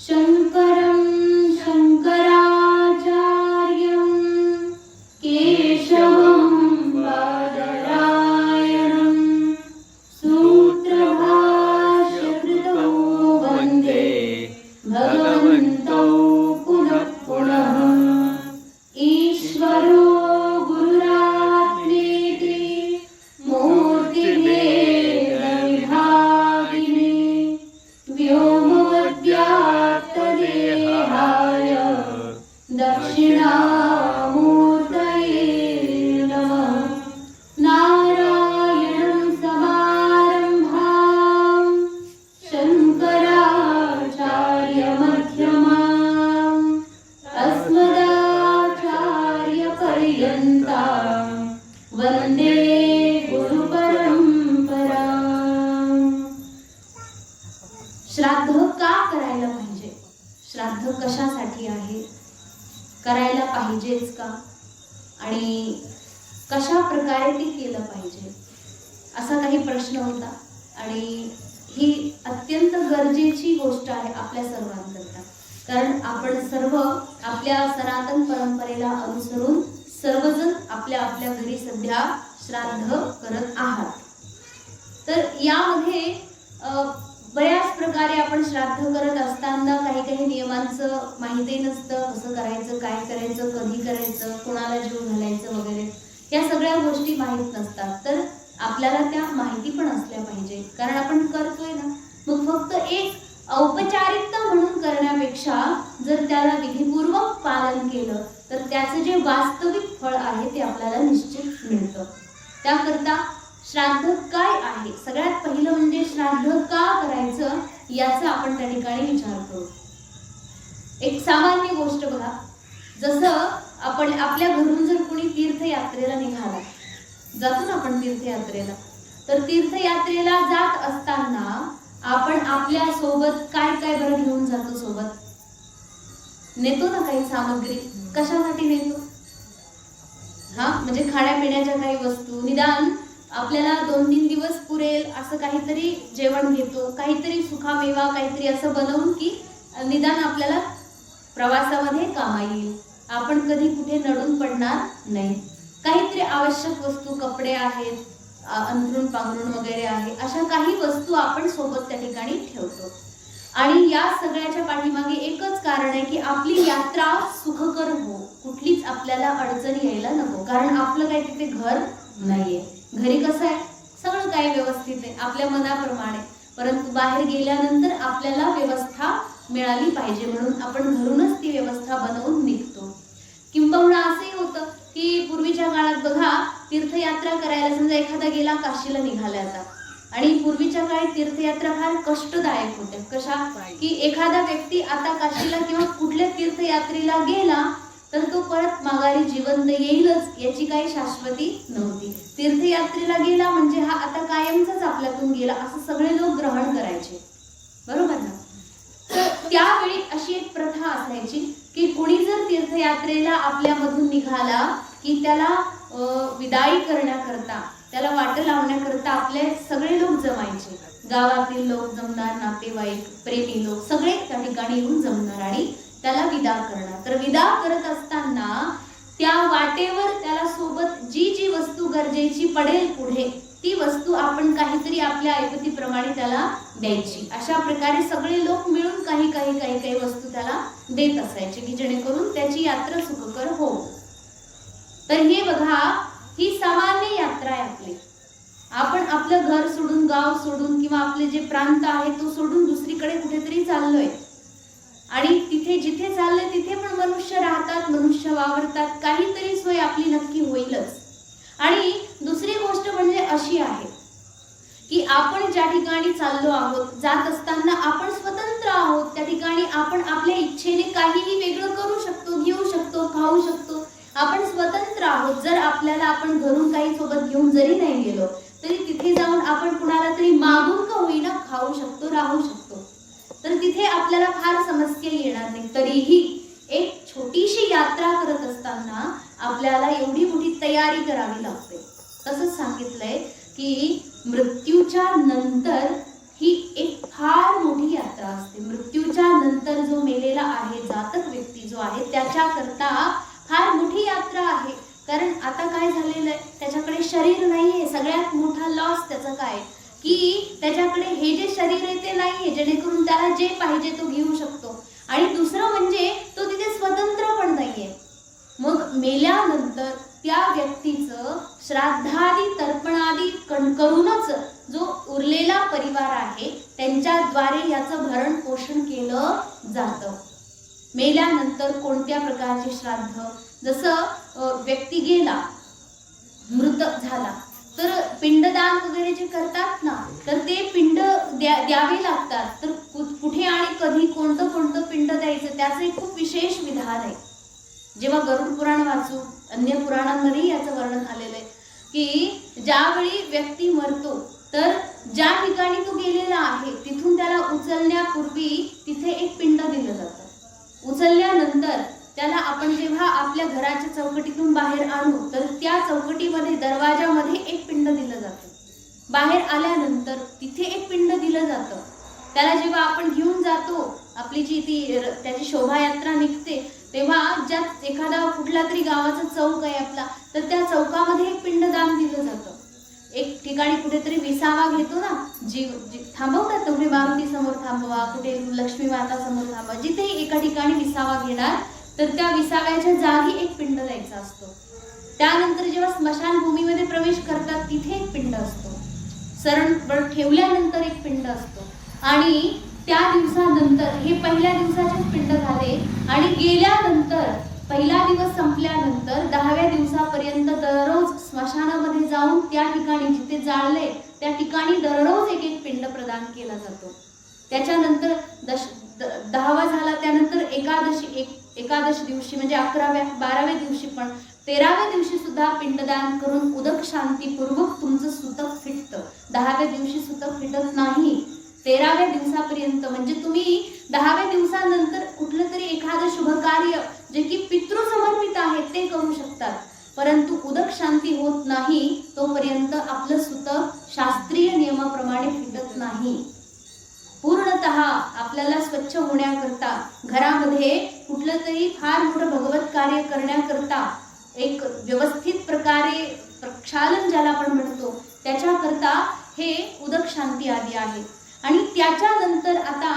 शङ्करं शङ्कराचार्यं केशवं बादरायणं सूत्रभाष्यकृतौ वन्दे भगवन्तौ पुनः पुनः। ईश्वरो गुरुरात्मेति मूर्तिभेदविभागिने व्योमवद्व्याप्तदेहाय दक्षिणामूर्तये नमः। नारायणं समारम्भां शङ्कराचार्यमध्यमाम् अस्मदाचार्यपर्यन्तां वन्दे गुरुपरंपराम्। श्राद्ध का करायला पाहिजे? श्राद्ध कशासाठी आहे? करायला पाहिजेच का? आणि कशा प्रकारे ते केलं पाहिजे असा काही प्रश्न होता आणि ही अत्यंत गरजेची गोष्ट आहे आपल्या सर्वांकरता, कारण आपण सर्व आपल्या सनातन परंपरेला अनुसरून सर्वजण आपल्या आपल्या घरी सध्या श्राद्ध करत आहात। तर यामध्ये बऱ्याच प्रकारे आपण श्राद्ध करत असताना काही काही नियमांचं माहिती नसतं, कसं करायचं, काय करायचं, कधी करायचं, कोणाला जीव घालायचं वगैरे या सगळ्या गोष्टी माहीत नसतात। तर आपल्याला त्या माहिती पण असल्या पाहिजे, कारण आपण करतोय ना, मग फक्त एक औपचारिकता म्हणून करण्यापेक्षा जर त्याला विधिपूर्वक पालन केलं तर त्याचं जे वास्तविक फळ आहे ते आपल्याला निश्चित मिळतं। त्याकरता श्राद्ध काय आहे? सगळ्यात पहिलं म्हणजे श्राद्ध का करायचं याचा आपण त्या ठिकाणी विचार करू। एक सामान्य गोष्ट बघा, जसं आपण आपल्या घरून जर कोणी तीर्थयात्रेला निघाला, जातो ना आपण तीर्थयात्रेला, तर तीर्थयात्रेला जात असताना आपण आपल्या सोबत काय काय बरं घेऊन जातो? सोबत नेतो ना काही सामग्री। कशासाठी नेतो? म्हणजे खाण्यापिण्याच्या काही वस्तू, निदान आपल्याला 2-3 दिवस पुरेल असं काहीतरी जेवण घेतो, काहीतरी सुखामेवा काहीतरी असं बनवून की निदान आपल्याला प्रवासामध्ये कामा येईल, आपण कधी कुठे नडून पडणार नाही। काहीतरी आवश्यक वस्तू, कपडे आहेत, अंथरूण पांघरूण वगैरे आहे, अशा काही वस्तू आपण सोबत त्या ठिकाणी ठेवतो। आणि या सगळ्याच्या पाठीमागे एकच कारण आहे की आपली यात्रा सुखकर हो, कुठलीच आपल्याला अडचण यायला नको, कारण आपलं काही तिथे घर नाहीये। घरी कसं आहे, सगळं काही व्यवस्थित आहे आपल्या मनाप्रमाणे, परंतु बाहेर गेल्यानंतर आपल्याला व्यवस्था मिळाली पाहिजे म्हणून आपण घरूनच ती व्यवस्था बनवून निघतो। किंबहुना असंही होतं की पूर्वीच्या काळात बघा, तीर्थयात्रा करायला समजा एखादा गेला काशीला निघाला आता, आणि पूर्वीच्या काळी तीर्थयात्रा फार कष्टदायक होत्या। कशा की एखादा व्यक्ती आता काशीला किंवा कुठल्या तीर्थयात्रेला गेला तर तो परत माघारी जिवंत येईलच याची काही शाश्वती नव्हती। तीर्थयात्रेला गेला म्हणजे हा आता कायमचाच आपल्यातून गेला असं सगळे लोक ग्रहण करायचे, बरोबर ना? तर त्यावेळी अशी एक प्रथा असायची की कोणी जर तीर्थयात्रेला आपल्यामधून निघाला की त्याला विदाई करण्याकरता, त्याला वाट लावण्याकरता आपले सगळे लोक जमायचे। गावातील लोक जमणार, नातेवाईक, प्रेमी लोक सगळे त्या ठिकाणी येऊन जमणार आणि त्याला विदा करणार। तर विदा करत असताना त्या वाटेवर त्याला सोबत जी जी वस्तू गरजेची पडेल पुढे ती वस्तू आपण काहीतरी आपल्या ऐपतीप्रमाणे त्याला द्यायची। अशा प्रकारे सगळे लोक मिळून काही काही काही काही वस्तू त्याला देत असायचे की जेणेकरून त्याची यात्रा सुखकर हो। तर हे बघा, ही सामान्य यात्रा आहे आपली। आपण आपलं घर सोडून, गाव सोडून किंवा आपले जे प्रांत आहे तो सोडून दुसरीकडे कुठेतरी चाललोय, आणि तिथे जिथे चाललंय तिथे पण मनुष्य राहतात, मनुष्य वावरतात, काहीतरी सोय आपली नक्की होईलच। आणि दुसरी गोष्ट म्हणजे अशी आहे की आपण ज्या ठिकाणी चाललो आहोत, जात असताना आपण स्वतंत्र आहोत। त्या ठिकाणी आपण आपल्या इच्छेने काहीही वेगळं करू शकतो, घेऊ शकतो, खाऊ शकतो, आपण स्वतंत्र आहोत। जर आपल्याला आपण घरून काही सोबत घेऊन जरी नाही गेलो तरी तिथे जाऊन आपण कुणाला तरी मागून का होईना खाऊ शकतो, राहू शकतो। तर तिथे आपल्याला फार समस्या येणार नाही। तरीही एक छोटीशी यात्रा करत असताना आपल्याला एवढी मोठी तयारी करावी लागते। तसंच सांगितलंय की मृत्यूच्या नंतर ही एक फार मोठी यात्रा मर्यादा असते. मृत्यूच्या नंतर जो मेलेला आहे, जातक व्यक्ती जो आहे, त्याच्याकरता फार मोठी यात्रा आहे. कारण आता काय झालेलं आहे, त्याच्याकडे शरीर नाहीये. सगळ्यात मोठा लॉस त्याचा काय की त्याच्याकडे हे जे शरीर आहे ते नाहीये, जेणेकरून त्याला जे पाहिजे तो घेऊ शकतो. आणि दुसरं म्हणजे तो तिथे स्वतंत्र पण नाहीये. मग मेल्यानंतर त्या व्यक्तीचं श्राद्धादी तर्पणादी करूनच जो उरलेला परिवार आहे त्यांच्याद्वारे याचं भरण पोषण केलं जातं. मेल्यानंतर कोणत्या प्रकारचे श्राद्ध, जसं व्यक्ती गेला, मृत झाला, तर पिंडदान वगैरे जे करतात ना, तर ते पिंड द्यावे लागतात. तर कुठे आणि कधी कोणतं कोणतं पिंड द्यायचं त्याचं एक खूप विशेष विधान आहे. जेव्हा गरुड पुराण वाचू, अन्य पुराणांमध्ये याचं वर्णन आलेलं आहे की ज्यावेळी व्यक्ती मरतो तर ज्या ठिकाणी तो गेलेला आहे तिथून त्याला उचलण्यापूर्वी तिथे एक पिंड दिलं जातं. उचलल्यानंतर त्याला आपण जेव्हा आपल्या घराच्या चौकटीतून बाहेर आणू तर त्या चौकटीमध्ये दरवाजामध्ये एक पिंड दिलं जातं. बाहेर आल्यानंतर तिथे एक पिंड दिलं जातं. त्याला जेव्हा आपण घेऊन जातो, आपली जी ती त्याची शोभायात्रा निघते, तेव्हा ज्या एखादा कुठला तरी गावाचा चौक आहे आपला, तर त्या चौकामध्ये एक पिंडदान दिलं जातं. एक ठिकाणी कुठेतरी विसावा घेतो ना, थांबवतात कुठे मारुती समोर थांबवा, कुठे लक्ष्मी माता समोर थांबवा, जिथे एका ठिकाणी विसावा घेणार तर त्या विसाव्याच्या जागी एक पिंड द्यायचा असतो. त्यानंतर जेव्हा स्मशानभूमीमध्ये प्रवेश करतात तिथे एक पिंड असतो. सरण ठेवल्यानंतर एक पिंड असतो. आणि त्या दिवसानंतर हे पहिल्या दिवसाचेच पिंड झाले. आणि गेल्यानंतर पहिला दिवस संपल्यानंतर 10व्या दिवसापर्यंत दररोज स्मशानामध्ये जाऊन त्या ठिकाणी जिथे जाळले त्या ठिकाणी दररोज एक एक पिंड प्रदान केला जातो. त्याच्यानंतर 10वा झाला, त्यानंतर एकादशी दिवशी म्हणजे 11व्या 12व्या दिवशी पण 13व्या दिवशी सुद्धा पिंडदान करून उदक शांतीपूर्वक तुमचं सुतक फिटतं. 10व्या दिवशी सुतक फिटत नाही. 13व्या दिवसापर्यंत म्हणजे तुम्ही 10व्या दिवसानंतर कुठलं तरी एखादं शुभ कार्य जे की पितृ समर्पित आहे ते करू शकतात, परंतु उदक शांती होत नाही तोपर्यंत आपलं सुतक शास्त्रीय नियमाप्रमाणे फिटत नाही. पूर्णतः आपल्याला स्वच्छ होण्याकरता, घरामध्ये कुठलं तरी फार मोठं भगवत कार्य करण्याकरता, एक व्यवस्थित प्रकारे प्रक्षालन ज्याला आपण म्हणतो त्याच्याकरता हे उदक शांती आदी आहे. आणि त्याच्यानंतर आता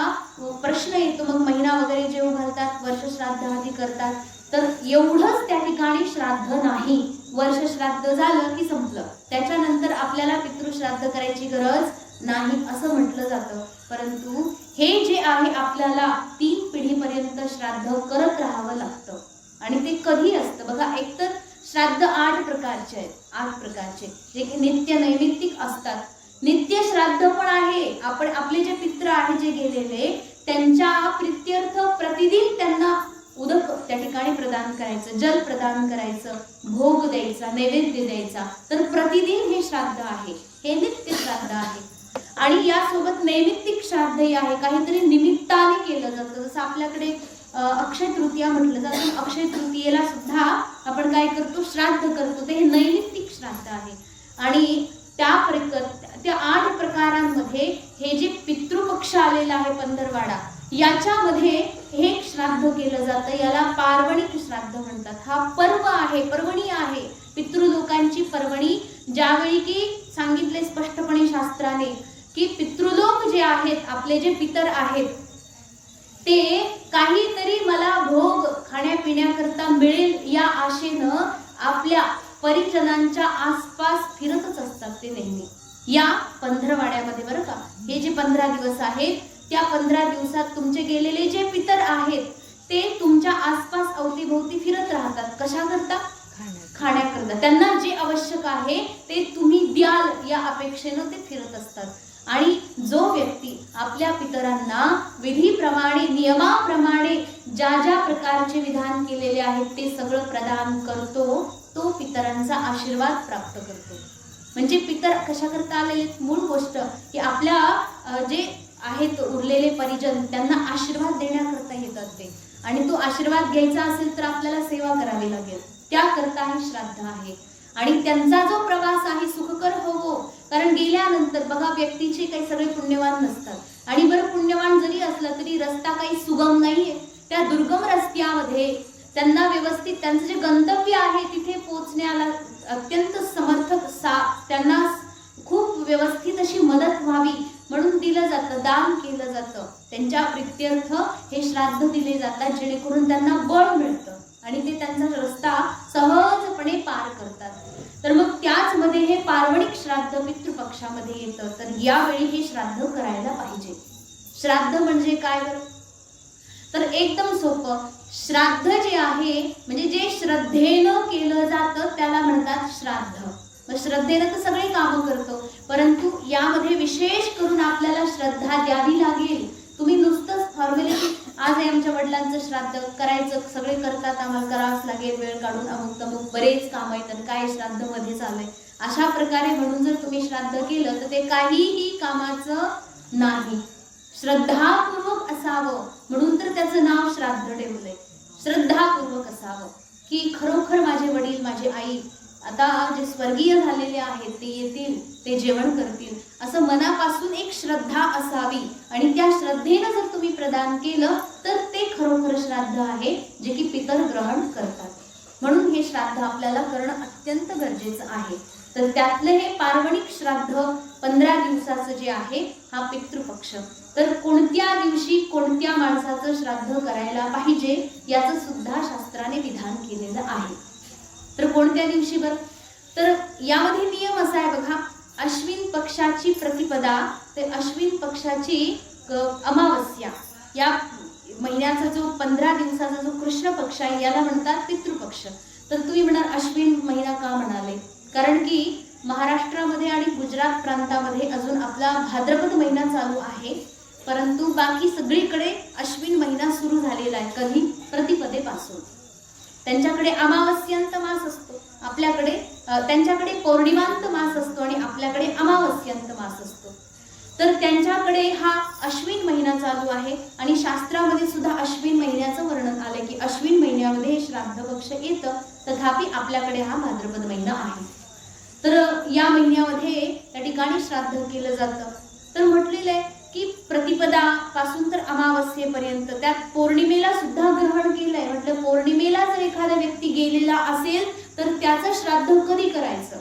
प्रश्न येतो, मग महिना वगैरे जेव घालतात, वर्ष श्राद्ध आदी करतात, तर एवढंच त्या ठिकाणी श्राद्ध नाही. वर्ष श्राद्ध झालं की संपलं, त्याच्यानंतर आपल्याला पितृश्राद्ध करायची गरज नाही असं म्हटलं जातं. परंतु हे जे आहे आपल्याला 3 पिढीपर्यंत श्राद्ध करत राहावं लागतं. आणि ते कधी असतं बघा, एकतर श्राद्ध 8 प्रकारचे आहेत. 8 प्रकारचे जे की नित्य नैमित्तिक असतात. नित्य श्राद्ध पण आहे. आपण आपले जे पित्र आहे जे गेलेले त्यांच्या प्रित्यर्थ प्रतिदिन त्यांना उदक त्या ठिकाणी प्रदान करायचं, जल प्रदान करायचं, भोग द्यायचा, नैवेद्य द्यायचा. तर प्रतिदिन हे श्राद्ध आहे, हे नित्य श्राद्ध आहे. आणि यासोबत नैमित्तिक श्राद्धही आहे, काहीतरी निमित्ताने केलं जातं. जसं आपल्याकडे अक्षय तृतीया म्हटलं जातं, अक्षय तृतीयेला सुद्धा आपण काय करतो, श्राद्ध करतो. ते नैमित्तिक श्राद्ध आहे. आणि त्या 8 प्रकारांमध्ये हे जे पितृपक्ष आलेला आहे पंधरवाडा, याच्यामध्ये हे श्राद्ध केलं जातं. याला पार्वणिक श्राद्ध म्हणतात. हा पर्व आहे, पर्वणी आहे, पितृलोकांची पर्वणी. ज्यावेळी की सांगितले स्पष्टपणे शास्त्राने की पितृलोक जे आहेत, आपले जे पितर आहेत, ते काहीतरी मला भोग खाण्यापिण्याकरता मिळेल या आशेनं आपल्या परिजनांच्या आसपास फिरतच असतात. ते नेहमी या पंधरवाड्यामध्ये बरं का, हे जे 15 दिवस आहेत, त्या 15 दिवसात तुमचे गेलेले जे पितर आहेत ते तुमच्या आसपास अवतीभोवती फिरत राहतात. कशा करता? खाण्याकरता. त्यांना जे आवश्यक आहे ते तुम्ही द्याल या अपेक्षेनं ते फिरत असतात. आणि जो व्यक्ती आपल्या पितरांना विधीप्रमाणे, नियमाप्रमाणे ज्या ज्या प्रकारचे विधान केलेले आहेत ते सगळं प्रदान करतो, तो पितरांचा आशीर्वाद प्राप्त करतो. म्हणजे पितर कशा करता आलेले, मूळ गोष्ट की आपल्या जे आहेत उरलेले परिजन त्यांना आशीर्वाद देण्याकरता येतात ते. आणि तो आशीर्वाद घ्यायचा असेल तर आपल्याला सेवा करावी लागेल, त्याकरता हे श्राद्ध आहे. आणि त्यांचा जो प्रवास आहे सुखकर होवो, कारण गेल्यानंतर बघा व्यक्तीचे काही सगळे पुण्यवान नसतात आणि बरं पुण्यवान जरी असला तरी रस्ता काही सुगम नाहीये. त्या दुर्गम रस्त्यामध्ये त्यांना व्यवस्थित त्यांचं जे गंतव्य आहे तिथे पोहोचण्याला अत्यंत त्यांना खूप व्यवस्थित अशी मदत व्हावी म्हणून दिलं जातं, दान केलं जातं. त्यांच्या प्रित्यर्थ हे श्राद्ध दिले जातात जेणेकरून त्यांना बळ मिळतं आणि ते त्यांचा रस्ता सहजपणे पार करतात. तर मग त्याच मध्ये हे पार्वणिक श्राद्ध पितृपक्षामध्ये येतं. तर यावेळी हे श्राद्ध करायला पाहिजे. श्राद्ध म्हणजे काय बरं? तर एकदम सोपं, श्राद्ध जे आहे म्हणजे जे श्रद्धेनं केलं जातं त्याला म्हणतात श्राद्ध. मग श्रद्धेनं तर सगळे कामं करतो, परंतु यामध्ये विशेष करून आपल्याला श्रद्धा द्यावी लागेल. तुम्ही नुसतंच फॉर्मॅलिटी आज आहे आमच्या वडिलांचं श्राद्ध करायचं, सगळे करतात, आम्हाला करावंच लागेल, वेळ काढून अमुक तमुक बरेच काम आहेत आणि काय श्राद्ध मध्ये चाललंय अशा प्रकारे म्हणून जर तुम्ही श्राद्ध केलं तर ते काहीही कामाचं नाही. श्रद्धापूर्वक असावं म्हणून तर त्याचं नाव श्राद्ध ठेवलंय. श्रद्धापूर्वक असावं की खरोखर माझे वडील माझी आई आता जे स्वर्गीय झालेले आहेत ते येतील, ते जेवण करतील, असं मनापासून एक श्रद्धा असावी आणि त्या श्रद्धेनं जर तुम्ही प्रदान केलं तर ते खरोखर श्राद्ध आहे जे की पितर ग्रहण करतात. म्हणून हे श्राद्ध आपल्याला करणं अत्यंत गरजेचं आहे. तर त्यातलं हे पार्वणिक श्राद्ध 15 दिवसाचं जे आहे हा पितृपक्ष. तर कोणत्या दिवशी कोणत्या माणसाचं श्राद्ध करायला पाहिजे याचं सुद्धा शास्त्राने विधान केलेलं आहे. तर कोणत्या दिवशी बरं? तर यामध्ये नियम असा आहे बघा, अश्विन पक्षाची प्रतिपदा ते अश्विन पक्षाची अमावस्या या महिन्याचा जो 15 दिवसाचा जो कृष्ण पक्ष आहे याला म्हणतात पितृपक्ष. तर तुम्ही म्हणाल अश्विन महिना का म्हणाले? कारण की महाराष्ट्रामध्ये आणि गुजरात प्रांतामध्ये अजून आपला भाद्रपद महिना चालू आहे, परंतु बाकी सगळीकडे अश्विन महिना सुरू झालेला आहे. कधी? प्रतिपदेपासून. त्यांच्याकडे अमावस्यांत मास असतो, आपल्याकडे त्यांच्याकडे पौर्णिमांत मास असतो आणि आपल्याकडे अमावस्यांत मास असतो. तर त्यांच्याकडे हा अश्विन महिना चालू आहे आणि शास्त्रामध्ये सुद्धा अश्विन महिन्याचं वर्णन आलंय की अश्विन महिन्यामध्ये हे श्राद्ध पक्ष येतं, तथापि आपल्याकडे हा भाद्रपद महिना आहे. तर या महिन्यामध्ये त्या ठिकाणी श्राद्ध केलं जातं. तर म्हटलेलं आहे की प्रतिपदा पासून तर अमावस्येपर्यंत, त्यात पौर्णिमेला सुद्धा ग्रहण केलंय. म्हटलं पौर्णिमेला जर एखादा व्यक्ती गेलेला असेल तर त्याचं श्राद्ध कधी करायचं?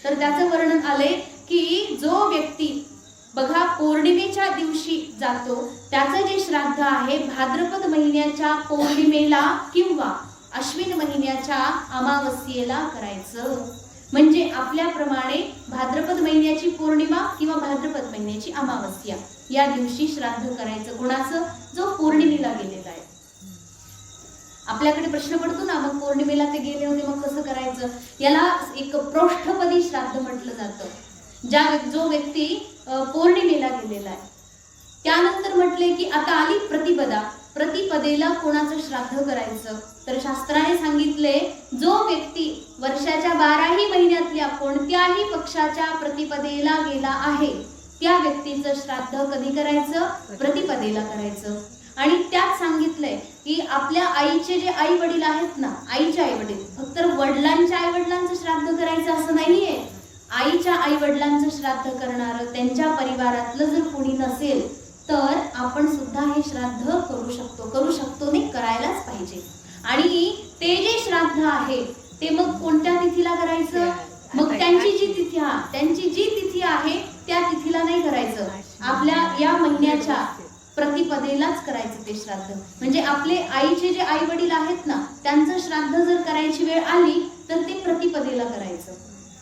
तर त्याचं वर्णन आलंय की जो व्यक्ती बघा पौर्णिमेच्या दिवशी जातो त्याचं जे श्राद्ध आहे भाद्रपद महिन्याच्या पौर्णिमेला किंवा अश्विन महिन्याच्या अमावस्येला करायचं. म्हणजे आपल्याप्रमाणे भाद्रपद महिन्याची पौर्णिमा किंवा भाद्रपद महिन्याची अमावस्या या दिवशी श्राद्ध करायचं. कोणाचं? जो पौर्णिमेला गेलेला आहे. आपल्याकडे प्रश्न पडतो ना, मग पौर्णिमेला ते गेले होते मग कसं करायचं? याला एक पृष्ठपदी श्राद्ध म्हटलं जातं. जो व्यक्ती पौर्णिमेला गेलेला आहे. त्यानंतर म्हटले की आता आली प्रतिपदा. प्रतिपदेला कोणाचं श्राद्ध करायचं? तर शास्त्राने सांगितले जो व्यक्ती वर्षाच्या 12ही महिन्यातल्या कोणत्याही पक्षाच्या प्रतिपदेला गेला आहे त्या व्यक्तीचं श्राद्ध कधी करायचं? प्रतिपदेला करायचं. आणि त्यात सांगितलंय की आपल्या आईचे जे आई वडील आहेत ना, आईचे आई वडील, फक्त वडिलांच्या आई वडिलांचं श्राद्ध करायचं असं नाहीये. आईच्या आई वडिलांचं श्राद्ध करणारं त्यांच्या परिवारातलं जर कोणी नसेल तर आपण सुद्धा हे श्राद्ध करू शकतो नाही, करायलाच पाहिजे. आणि ते जे श्राद्ध आहे ते मग कोणत्या तिथीला करायचं? मग त्यांची जी तिथी आहे त्या तिथीला नाही करायचं, आपल्या या महिन्याच्या प्रतिपदेलाच करायचं ते श्राद्ध. म्हणजे आपले आईचे जे आई वडील आहेत ना त्यांचं श्राद्ध जर करायची वेळ आली तर ते प्रतिपदेला करायचं,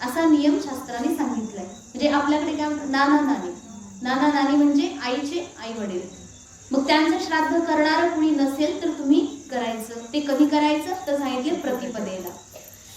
असा नियम शास्त्राने सांगितलाय. म्हणजे आपल्याकडे काय म्हणतात? नाना नानी म्हणजे आईचे आई वडील. मग त्यांचं श्राद्ध करणारं कुणी नसेल तर तुम्ही करायचं. ते कधी करायचं? तर सांगितले प्रतिपदेला.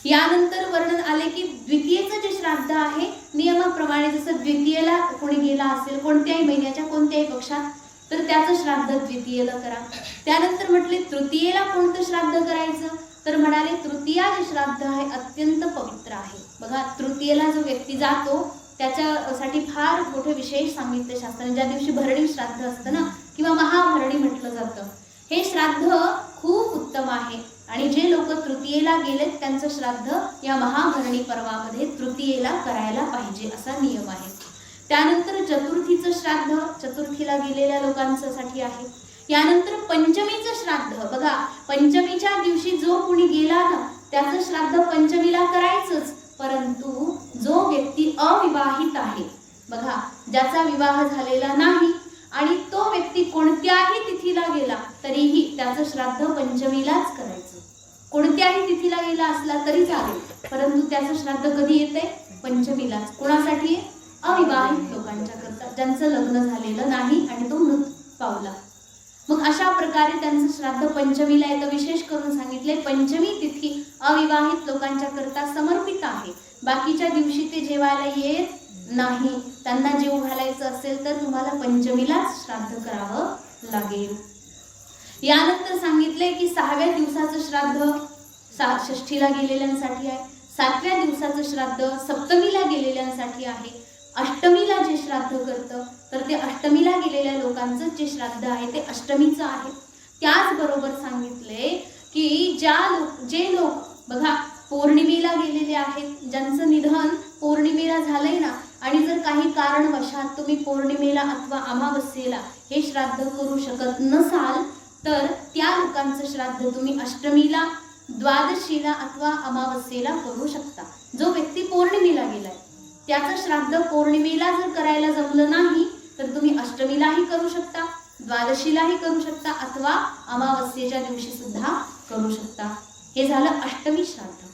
यानंतर वर्णन आले की द्वितीयेचं जे श्राद्ध आहे नियमाप्रमाणे, जसं द्वितीयेला कोणी गेला असेल कोणत्याही महिन्याच्या कोणत्याही पक्षात तर त्याचं श्राद्ध द्वितीयेला करा. त्यानंतर म्हटले तृतीयेला कोणतं श्राद्ध करायचं? तर म्हणाले तृतीया जे श्राद्ध आहे अत्यंत पवित्र आहे. बघा तृतीयेला जो व्यक्ती जातो त्याच्यासाठी फार मोठे विशेष सांगितले शास्त्राने. ज्या दिवशी भरणी श्राद्ध असतं ना किंवा महाभरणी म्हटलं जातं, हे श्राद्ध खूप उत्तम आहे. आणि जे लोक तृतीयेला गेलेत त्यांचं श्राद्ध या महाभरणी पर्वामध्ये तृतीयेला करायला पाहिजे असा नियम आहे. त्यानंतर चतुर्थीचं श्राद्ध चतुर्थीला गेलेल्या लोकांसाठी आहे. यानंतर पंचमीचं श्राद्ध बघा, पंचमीच्या दिवशी जो कोणी गेला ना त्याचं श्राद्ध पंचमीला करायचंच, परंतु जो व्यक्ती अविवाहित आहे बघा, ज्याचा विवाह झालेला नाही आणि तो व्यक्ती कोणत्याही तिथीला गेला तरीही त्याचं श्राद्ध पंचमीलाच करायचं. कोणत्याही तिथीला गेला असला तरी चालेल, परंतु त्याचं श्राद्ध कधी येते? पंचमीलाच. कोणासाठी? अविवाहित लोकांच्या करता, ज्यांचं लग्न झालेलं नाही आणि तो मृत पावला. मग अशा प्रकारे त्यांचं श्राद्ध पंचमीला येतं. विशेष करून सांगितले पंचमी तिथी अविवाहित लोकांच्या करता समर्पित आहे. बाकीच्या दिवशी ते जेवायला येत नाही. त्यांना जेव घालायचं असेल तर तुम्हाला पंचमीलाच श्राद्ध करावं लागेल. यानंतर सांगितले की 6व्या दिवसाचं श्राद्ध षष्ठीला गेलेल्यांसाठी आहे. 7व्या दिवसाचं श्राद्ध सप्तमीला गेलेल्यांसाठी आहे. अष्टमीला जे श्राद्ध करतं तर ते अष्टमीला गेलेल्या लोकांचं जे श्राद्ध आहे ते अष्टमीचं आहे. त्याचबरोबर सांगितले की जे लोक बघा पौर्णिमेला गेलेले आहेत, ज्यांचं निधन पौर्णिमेला झालंय ना, आणि जर काही कारणवशात तुम्ही पौर्णिमेला अथवा अमावस्येला हे श्राद्ध करू शकत नसाल तर त्या लोकांचं श्राद्ध तुम्ही अष्टमीला, द्वादशीला अथवा अमावस्येला करू शकता. जो व्यक्ती पौर्णिमेला गेलाय त्याचं श्राद्ध पौर्णिमेला जर करायला जमलं नाही तर तुम्ही अष्टमीलाही करू शकता, द्वादशीलाही करू शकता अथवा अमावस्येच्या दिवशी सुद्धा करू शकता. हे झालं अष्टमी श्राद्ध.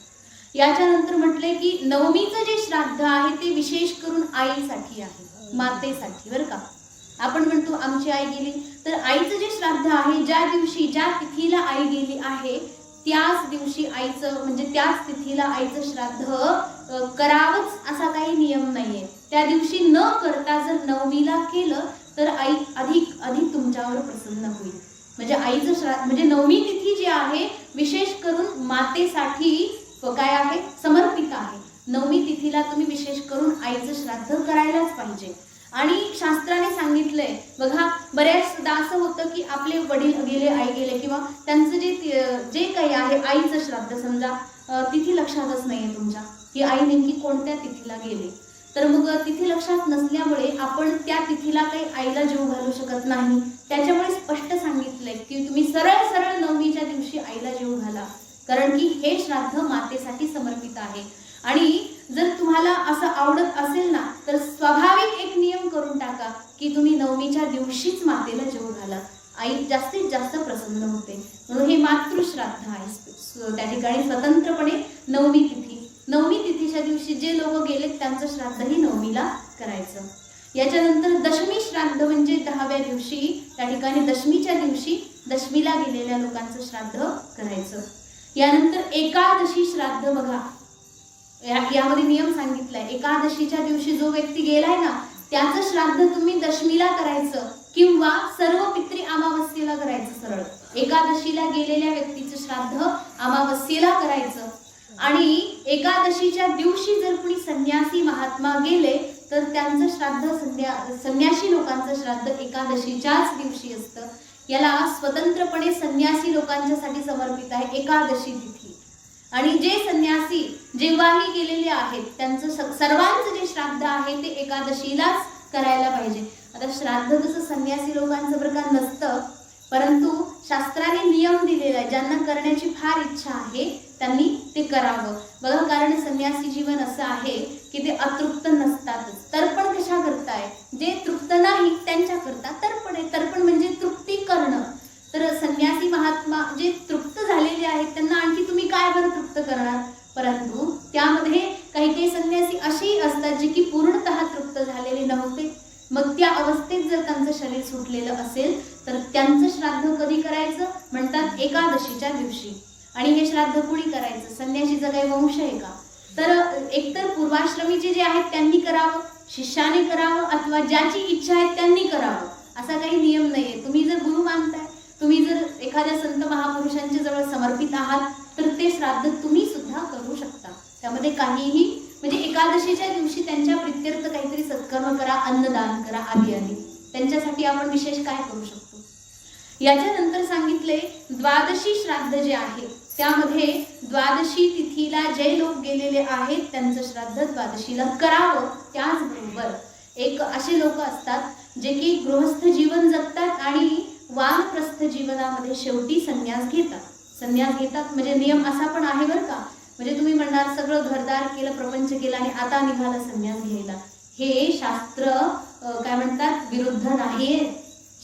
याच्यानंतर म्हटले की नवमीचं जे श्राद्ध आहे ते विशेष करून आईसाठी आहे, मातेसाठी बरं का. आपण म्हणतो आमची आई गेली, तर आईचं जे श्राद्ध आहे ज्या दिवशी ज्या तिथीला आई गेली आहे त्याच दिवशी आईचं म्हणजे त्याच तिथीला आईचं श्राद्ध करावंच असा काही नियम नाहीये. त्या दिवशी न करता जर नवमीला केलं तर आई अधिक तुमच्यावर प्रसन्न होईल. म्हणजे आईचं श्राद्ध म्हणजे नवमी तिथी जी आहे विशेष करून मातेसाठी काय आहे? समर्पित आहे. नवमी तिथीला तुम्ही विशेष करून आईचं श्राद्ध करायलाच पाहिजे. आणि शास्त्राने सांगितलंय बघा, बऱ्याचदा असं होतं की आपले वडील गेले, आई गेले किंवा त्यांचं जे काही आहे आईचं श्राद्ध समजा तिथी लक्षातच नाहीये तुमच्या की आई नेमकी कोणत्या तिथीला गेले, तर मग तिथी लक्षात नसल्यामुळे आपण त्या तिथीला काही आईला जेव घालू शकत नाही. त्याच्यामुळे स्पष्ट सांगितलंय की तुम्ही सरळ सरळ नवमीच्या दिवशी आईला जेव घाला, कारण की हे श्राद्ध मातेसाठी समर्पित आहे. आणि जर तुम्हाला असं आवडत असेल ना तर स्वाभाविक एक नियम करून टाका की तुम्ही नवमीच्या दिवशीच मातेला जेव घाला. आई जास्तीत जास्त प्रसन्न होते, म्हणून हे मातृश्राद्ध आहे. त्या ठिकाणी स्वतंत्रपणे नवमी तिथीच्या दिवशी जे लोक गेलेत त्यांचं श्राद्धही नवमीला करायचं. याच्यानंतर दशमी श्राद्ध म्हणजे 10व्या दिवशी, त्या ठिकाणी दशमीच्या दिवशी दशमीला गेलेल्या लोकांचं श्राद्ध करायचं. यानंतर एकादशी श्राद्ध बघा, यामध्ये नियम सांगितलाय. एकादशीच्या दिवशी जो व्यक्ती गेलाय ना त्याचं श्राद्ध तुम्ही दशमीला करायचं किंवा सर्व पितृ अमावस्येला करायचं. सरळ एकादशीला गेलेल्या व्यक्तीचं श्राद्ध अमावस्येला करायचं. आणि एकादशीच्या दिवशी जर कुणी संन्यासी महात्मा गेले तर त्यांचं श्राद्ध संन्यासी लोकांचं श्राद्ध एकादशीच्याच दिवशी असतं. याला स्वतंत्रपणे संन्यासी लोकांच्यासाठी समर्पित आहे एकादशी तिथी. आणि जे संन्यासी जेव्हाही गेलेले आहेत त्यांचं सर्वांचं जे श्राद्ध आहे ते एकादशीलाच करायला पाहिजे. आता श्राद्ध तसं संन्यासी लोकांचं प्रकार नसतं, परंतु शास्त्राने नियम दिलेला आहे. ज्यांना करण्याची फार इच्छा आहे त्यांनी ते करावं बघा, कारण संन्यासी जीवन असं आहे की ते अतृप्त नसतातच. तर्पण कशा करताय? जे तृप्त नाही त्यांच्या करता तर्पण आहे. तर्पण म्हणजे तृप्ती करणं. तर संन्यासी महात्मा जे तृप्त झालेले आहेत त्यांना आणखी तुम्ही काय बरं तृप्त करणार? परंतु त्यामध्ये काही संन्यासी असेही असतात जे की पूर्णतः तृप्त झालेले नव्हते. मग त्या अवस्थेत जर त्यांचं शरीर सुटलेलं असेल तर त्यांचं श्राद्ध कधी करायचं? म्हणतात एकादशीच्या दिवशी. आणि हे श्राद्ध कुणी करायचं? संन्यासीचा काही वंश आहे का? तर एकतर पूर्वाश्रमीचे जे आहेत त्यांनी करावं, शिष्याने करावं अथवा ज्याची इच्छा आहे त्यांनी करावं, असा काही नियम नाहीये. तुम्ही जर गुरु मानताय, तुम्ही जर एखाद्या संत महापुरुषांच्या जवळ समर्पित आहात तर ते श्राद्ध तुम्ही सुद्धा करू शकता. त्यामध्ये काहीही म्हणजे एकादशीच्या दिवशी त्यांच्या प्रित्यर्थ काहीतरी सत्कर्म करा, अन्नदान करा आदी आदी. त्यांच्यासाठी आपण विशेष काय करू शकतो? याच्यानंतर सांगितले द्वादशी श्राद्ध जे आहे त्यामध्ये द्वादशी तिथीला जे लोक गेलेले आहेत त्यांचं श्राद्ध द्वादशीला करावं. त्याचबरोबर एक असे लोक असतात जे की गृहस्थ जीवन जगतात आणि वानप्रस्थ जीवनामध्ये शेवटी संन्यास घेतात. संन्यास घेतात म्हणजे नियम असा पण आहे बरं का. म्हणजे तुम्ही म्हणणार सगळं घरदार केलं, प्रपंच केला आणि आता निघाला संन्यास घ्यायला. हे शास्त्र काय म्हणतात विरुद्ध नाहीये.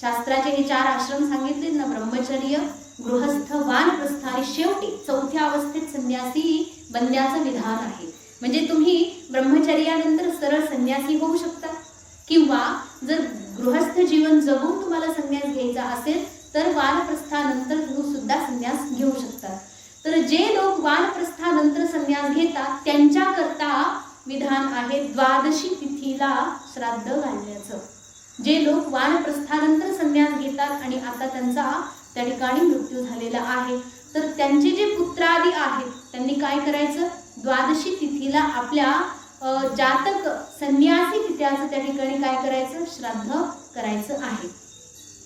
शास्त्राचे हे 4 आश्रम सांगितले ना, ब्रह्मचर्य, गृहस्थ, वानप्रस्थ आणि शेवटी चौथ्या अवस्थेत संन्यासी बनण्याचं विधान आहे. म्हणजे तुम्ही ब्रह्मचर्यानंतर सरळ संन्यासी होऊ शकता किंवा जर गृहस्थ जीवन जगून तुम्हाला संन्यास घ्यायचा असेल तर वानप्रस्थानंतर सुद्धा संन्यास घेऊ शकतात. तर जे लोक वानप्रस्थानंतर संन्यास घेतात त्यांच्याकरता विधान आहे द्वादशी तिथीला श्राद्ध घालण्याचं. जे लोक वानप्रस्थानंतर संन्यास घेतात आणि आता त्यांचा त्या ठिकाणी मृत्यू झालेला आहे तर त्यांचे जे पुत्रादी आहेत त्यांनी काय करायचं, द्वादशी तिथीला आपल्या जातक संन्यासी पित्याचं त्या ठिकाणी काय करायचं, श्राद्ध करायचं आहे.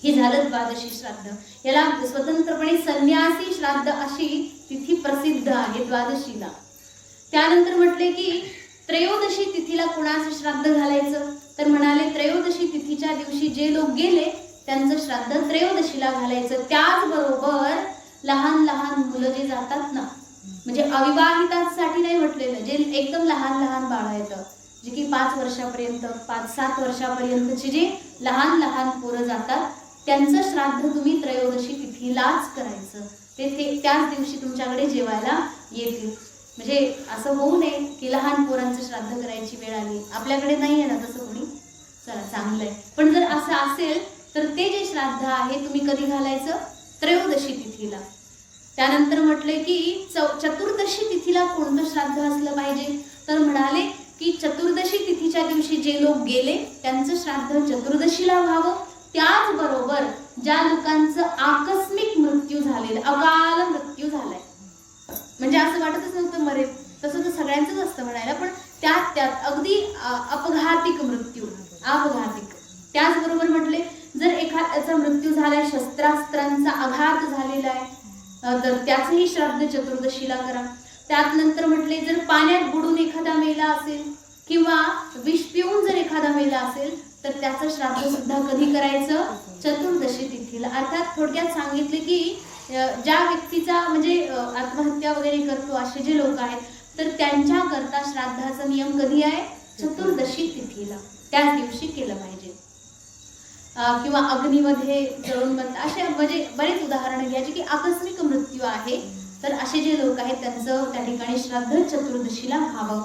हे झालं द्वादशी श्राद्ध. याला स्वतंत्रपणे संन्यासी श्राद्ध अशी तिथी प्रसिद्ध आहे द्वादशीला. त्यानंतर म्हटले की त्रयोदशी तिथीला कोणाचं श्राद्ध घालायचं, तर म्हणाले त्रयोदशी तिथीच्या दिवशी जे लोक गेले त्यांचं श्राद्ध त्रयोदशीला घालायचं. त्याचबरोबर लहान लहान मुलं जे जातात ना, म्हणजे अविवाहितांसाठी नाही म्हटलेलं, जे एकदम लहान लहान बाळ येतं जे की 5 वर्षापर्यंत 5-7 वर्षापर्यंतचे जे लहान लहान पोरं जातात त्यांचं श्राद्ध तुम्ही त्रयोदशी तिथीलाच करायचं. ते त्याच दिवशी तुमच्याकडे जेवायला येतील. म्हणजे असं होऊ नये की लहान पोरांचं श्राद्ध करायची वेळ आली. आपल्याकडे नाही आहे ना तसं कोणी, चला चांगलं आहे. पण जर असं असेल तर ते जे श्राद्ध आहे तुम्ही कधी घालायचं, त्रयोदशी तिथीला. त्यानंतर म्हटले की चतुर्दशी तिथीला कोणतं श्राद्ध असलं पाहिजे, तर म्हणाले की चतुर्दशी तिथीच्या दिवशी जे लोक गेले त्यांचं श्राद्ध चतुर्दशीला व्हावं. त्याचबरोबर ज्या लोकांचं आकस्मिक मृत्यू झालेलं, अकाल मृत्यू झालाय, म्हणजे असं वाटतच नव्हतं मरेल, तसं तर सगळ्यांचंच असतं म्हणायला, पण त्यात अगदी अपघातिक मृत्यू, अपघातिक. त्याचबरोबर म्हटले जर एखाद्याचा मृत्यू झालाय, शस्त्रास्त्रांचा आघात झालेला आहे तर त्याचंही श्राद्ध चतुर्दशीला करा. त्यात नंतर म्हटले जर पाण्यात बुडून एखादा मेला असेल किंवा विष पिऊन जर एखादा मेला असेल तर त्याचं श्राद्ध सुद्धा कधी करायचं, चतुर्दशी तिथीला. अर्थात थोडक्यात सांगितले की ज्या व्यक्तीचा म्हणजे आत्महत्या वगैरे करतो असे जे लोक आहेत तर त्यांच्याकरता श्राद्धाचा नियम कधी आहे, चतुर्दशी तिथीला, त्याच दिवशी केलं पाहिजे. किंवा अग्नीमध्ये जळून मरतात, असे म्हणजे बरेच उदाहरणं घ्यायचे की आकस्मिक मृत्यू आहे तर असे जे लोक आहेत त्यांचं त्या ठिकाणी श्राद्ध चतुर्दशीला व्हावं.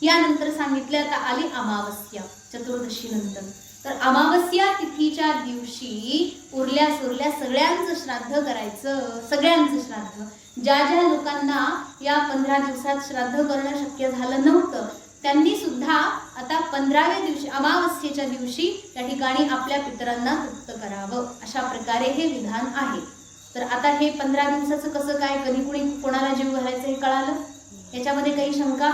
यानंतर सांगितले आता आली अमावस्या चतुर्दशी नंतर. तर अमावस्या तिथीच्या दिवशी उरल्या सुरल्या सगळ्यांचं श्राद्ध करायचं, सगळ्यांचं श्राद्ध. ज्या ज्या लोकांना या 15 दिवसात श्राद्ध करणं शक्य झालं नव्हतं त्यांनी सुद्धा आता 15व्या दिवशी अमावस्येच्या दिवशी त्या ठिकाणी आपल्या पितरांना तृप्त करावं. अशा प्रकारे हे विधान आहे. तर आता हे 15 दिवसाचं कसं काय, कधी कुणी कोणाला जीव घालायचं हे कळालं, याच्यामध्ये काही शंका